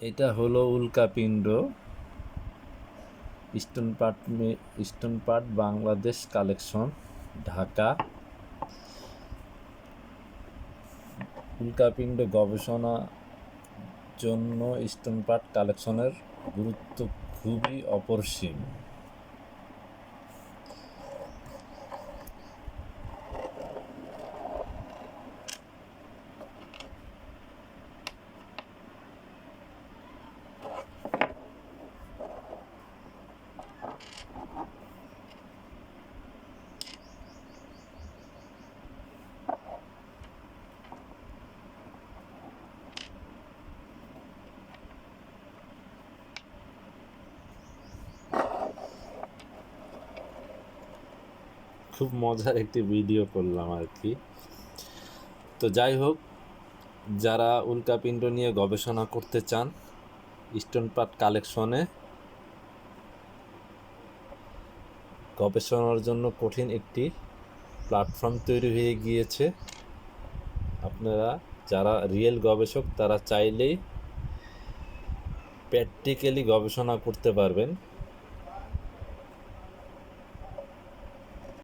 এটা হলো উল্কাপিণ্ড, stone part Bangladesh collection, Dhaka. উল্কাপিণ্ড গবেষণা জন্য স্টোন পার্ট কালেকশনের গুরুত্ব খুবই অপরিসীম। খুব মজার একটি ভিডিও করলাম আর কি। তো যাই হোক, যারা উল্কাপিণ্ড নিয়ে গবেষণা করতে চান, স্টোন পার্ট কালেকশনে গবেষণার জন্য কঠিন একটি প্ল্যাটফর্ম তৈরি হয়ে গিয়েছে। আপনারা যারা রিয়েল গবেষক তারা চাইলেই প্র্যাকটিক্যালি গবেষণা করতে পারবেন।